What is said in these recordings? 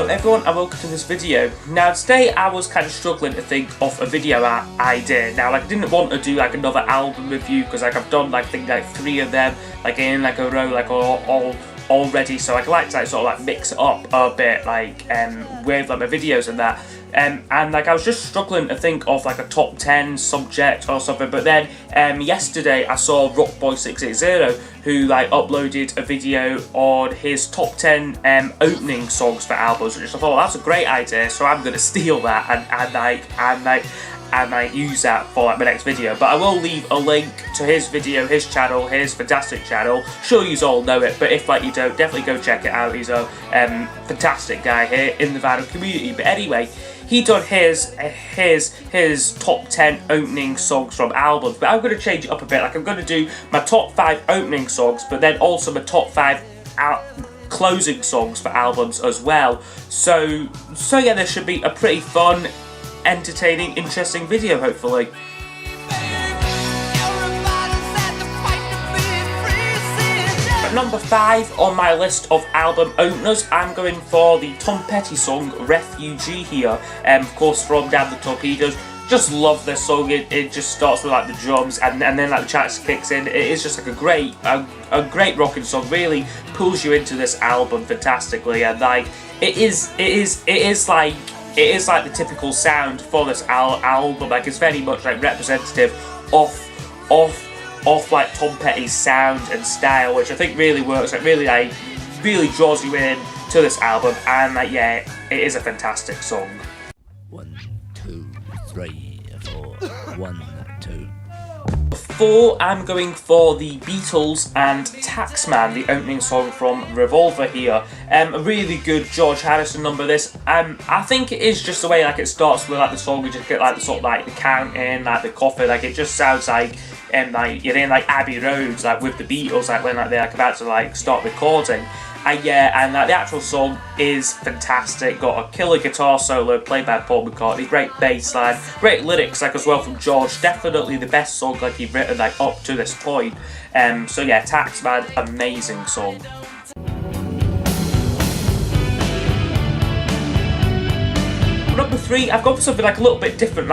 Hello everyone and welcome to this video. Now today I was kind of struggling to think of a video idea. Now I didn't want to do like another album review because I've done I think 3 of them in a row all already, so I'd like to sort of mix it up a bit with my videos and that. And I was just struggling to think of a top 10 subject or something, but then yesterday I saw Rockboy680 who uploaded a video on his top 10 opening songs for albums, which I thought, well, that's a great idea, so I'm gonna steal that and use that for my next video. But I will leave a link to his video, his channel, his fantastic channel. Sure, you all know it, but if you don't, definitely go check it out. He's a fantastic guy here in the vinyl community. But anyway, he done his top 10 opening songs from albums, but I'm going to change it up a bit. I'm going to do my top 5 opening songs, but then also my top 5 closing songs for albums as well. So yeah, there should be a pretty fun, entertaining, interesting video, hopefully. At number 5 on my list of album openers, I'm going for the Tom Petty song Refugee here, of course from Down the Torpedoes. Just love this song. It just starts with the drums and then the track kicks in. It is just a great rocking song. Really pulls you into this album fantastically, and it is the typical sound for this album. It's very much representative of Tom Petty's sound and style, which I think really works. It really draws you in to this album, and yeah, it is a fantastic song. 1, 2, 3, 4. 1, 2. 4, I'm going for the Beatles and Taxman, the opening song from Revolver here. A really good George Harrison number, this. I think it is just the way it starts with the song. You just get the sort of the counting, the coffee. It just sounds like you're in Abbey Road with the Beatles when they're about to start recording. And the actual song is fantastic. Got a killer guitar solo played by Paul McCartney, great bass line, great lyrics as well from George. Definitely the best song he'd written up to this point. So yeah, Taxman, amazing song. Number 3, I've gone for something a little bit different.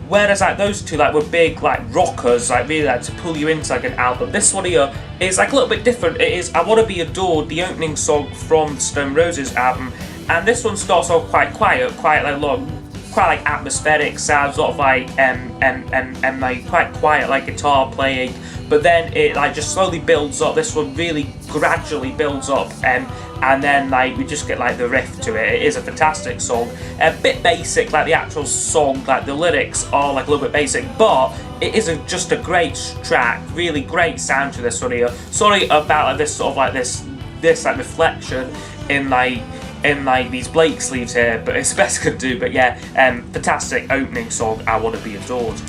Whereas those two were big rockers, really to pull you into an album, this one here is a little bit different. It is I Wanna Be Adored, the opening song from Stone Roses album, and this one starts off quite quiet, quite long, quite atmospheric sounds, sort of quite quiet guitar playing, but then it just slowly builds up. This one really gradually builds up, and then we just get the riff to it. It is a fantastic song, a bit basic the actual song, the lyrics are a little bit basic, but it is just a great track, really great sound to this one here. Sorry about this sort of this reflection in these Blake sleeves here, but it's the best I could do. But yeah, fantastic opening song, I Wanna Be Adored.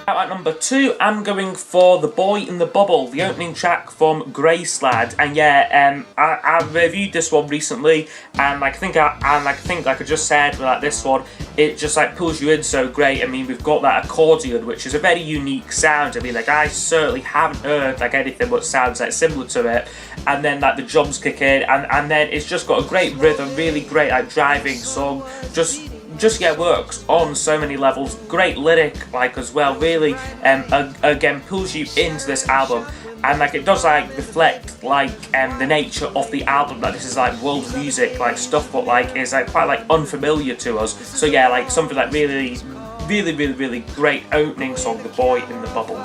At number 2, I'm going for The Boy in the Bubble, the opening track from Graceland. And yeah, I reviewed this one recently, and I think I just said with this one, it just pulls you in so great. I mean, we've got that accordion, which is a very unique sound. I mean, I certainly haven't heard anything which sounds similar to it. And then the drums kick in, and then it's just got a great rhythm, really great driving song. Just yeah, works on so many levels. Great lyric as well, really again pulls you into this album, and it does reflect the nature of the album, that this is world music stuff, but is quite unfamiliar to us. So yeah, something really great opening song, The Boy in the Bubble.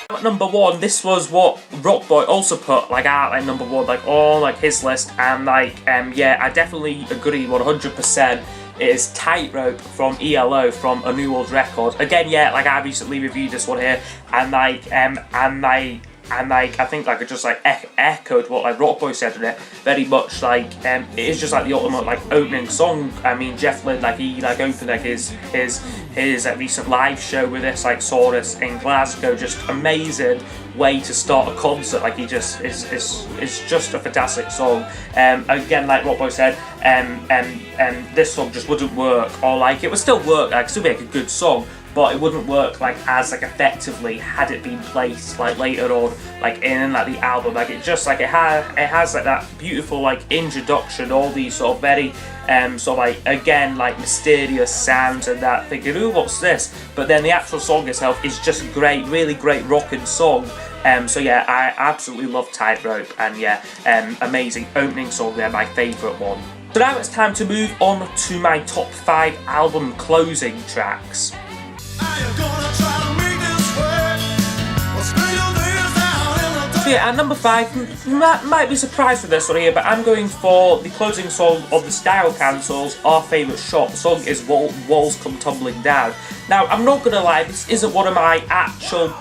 At number 1, this was what Rockboy also put at number 1, on his list, and yeah, I definitely agree 100%. It is Tightrope from ELO, from A New World Record. Again, yeah, I recently reviewed this one here, and I think I just echoed what Rockboy said in it very much. It is just the ultimate opening song. I mean, Jeff Lynne he opened his recent live show with this, saw this in Glasgow. Just amazing way to start a concert. He just it's just a fantastic song. Again, like Rockboy said, this song just wouldn't work, or it would still work, still make a good song, but it wouldn't work like as like effectively had it been placed like later on like in like the album. Like it just like it has like that beautiful like introduction, all these sort of very sort of like again like mysterious sounds and that, thinking, ooh, what's this? But then the actual song itself is just great, really great rocking song. So yeah, I absolutely love Tightrope, and yeah, amazing opening song there, my favourite one. So now it's time to move on to my top 5 album closing tracks. So yeah, at number 5, might be surprised with this one here, but I'm going for the closing song of the Style Council's Our Favourite Shop. The song is Walls Come Tumbling Down. Now, I'm not going to lie, this isn't one of my actual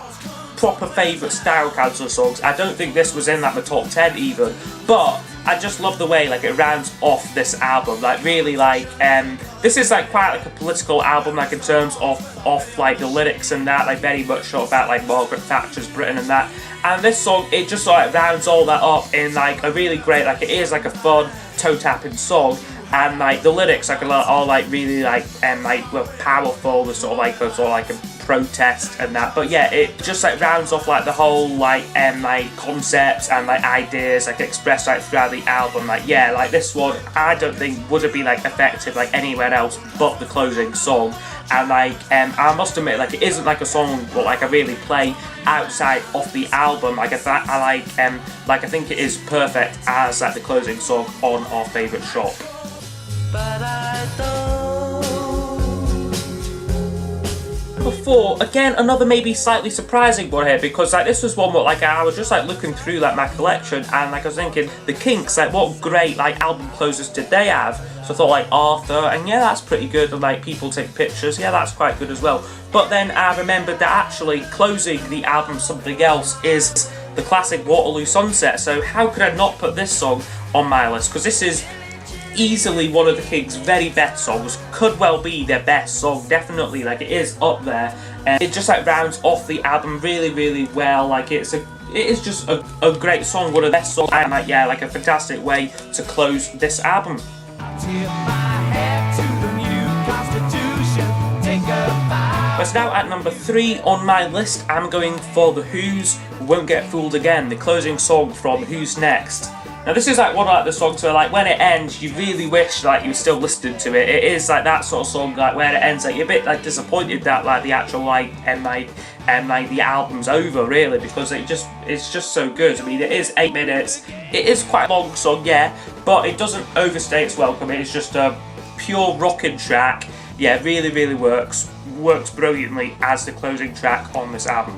proper favourite Style Council songs. I don't think this was in like my top 10 even, but I just love the way like it rounds off this album. Like really like this is like quite like a political album, like in terms of like the lyrics and that, like very much sort of about like Margaret Thatcher's Britain and that. And this song, it just sort of rounds all that up in like a really great, like it is like a fun toe tapping song. And like the lyrics like are like really like powerful, the sort of like a protest and that. But yeah, it just like rounds off like the whole like concepts and like ideas like expressed like throughout the album. Like yeah, like this one I don't think would have been like effective like anywhere else but the closing song. And like I must admit, like it isn't like a song that like I really play outside of the album. Like I think it is perfect as like the closing song on Our Favourite Shop. But I don't. Number 4, again another maybe slightly surprising one here, because like this was one where like I was just like looking through like my collection and like I was thinking the Kinks, like what great like album closers did they have? So I thought like Arthur, and yeah, that's pretty good, and like People Take Pictures, yeah, that's quite good as well. But then I remembered that actually closing the album Something Else is the classic Waterloo Sunset. So how could I not put this song on my list? Because this is easily one of the Kinks' very best songs, could well be their best song, definitely, like it is up there. And it just like rounds off the album really, really well. Like it is just a great song, one of the best songs, and like yeah, like a fantastic way to close this album. But now at number 3 on my list, I'm going for The Who's Won't Get Fooled Again, the closing song from Who's Next. Now this is like one of like the songs where like when it ends you really wish like you were still listening to it. It is like that sort of song like where it ends like you're a bit like disappointed that like the actual like the album's over really, because it's just so good. I mean it is 8 minutes, it is quite a long song, yeah, but it doesn't overstay its welcome. It's just a pure rocking track. Yeah, really, really works brilliantly as the closing track on this album.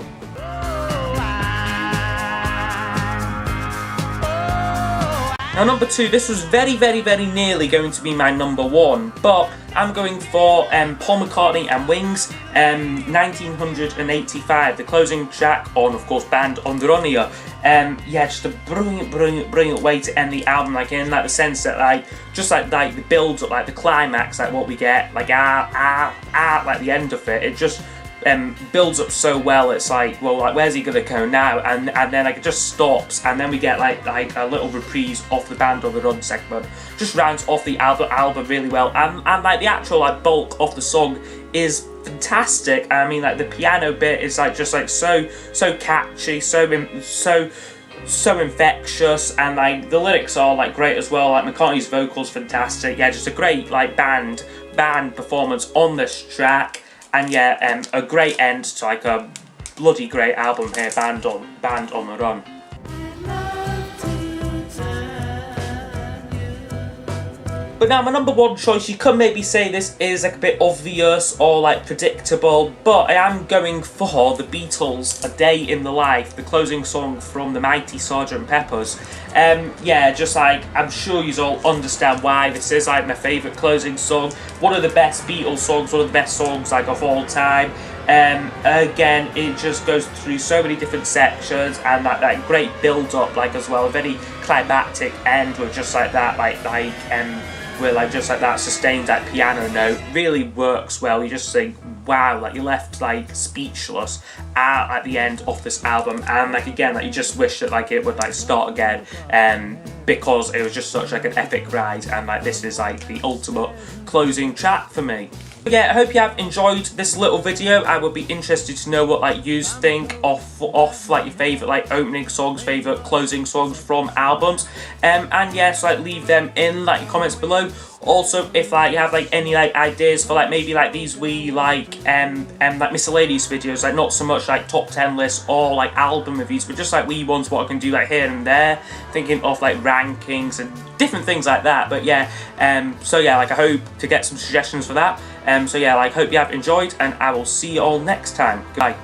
Now number 2, this was very, very, very nearly going to be my number 1, but I'm going for Paul McCartney and Wings, 1985, the closing track on, of course, Band on the Run here. Yeah, just a brilliant way to end the album, like in like the sense that like just like the build up, like the climax, like what we get, like like the end of it, it just builds up so well. It's like, well, like where's he gonna go now? And then like it just stops, and then we get like a little reprise of the Band on the Run segment. Just rounds off the album really well, and like the actual like bulk of the song is fantastic. I mean, like the piano bit is like just like so catchy, so infectious, and like the lyrics are like great as well. Like McCartney's vocals fantastic. Yeah, just a great like band performance on this track. And yeah, a great end to like a bloody great album here, Band on the Run. But now my number 1 choice, you could maybe say this is like a bit obvious or like predictable, but I am going for the Beatles' A Day in the Life, the closing song from the mighty Sgt. Pepper's. Yeah, just like, I'm sure you all understand why this is like my favourite closing song. One of the best Beatles songs, one of the best songs like of all time. Again, it just goes through so many different sections, and that great build up like as well, a very climactic end with just like that where like just like that sustained that piano note really works well. You just think, wow, like you're left like speechless at the end of this album, and like again, like you just wish that like it would like start again, because it was just such like an epic ride, and like this is like the ultimate closing track for me. Yeah, I hope you have enjoyed this little video. I would be interested to know what like you think of like your favourite like opening songs, favourite closing songs from albums. And yeah, so like leave them in like comments below. Also, if like you have like any like ideas for like maybe like these wee like miscellaneous videos, like not so much like top 10 lists or like album reviews, but just like wee ones what I can do like here and there, thinking of like rankings and different things like that. But yeah, so yeah, like I hope to get some suggestions for that. So yeah, like hope you have enjoyed, and I will see you all next time. Goodbye.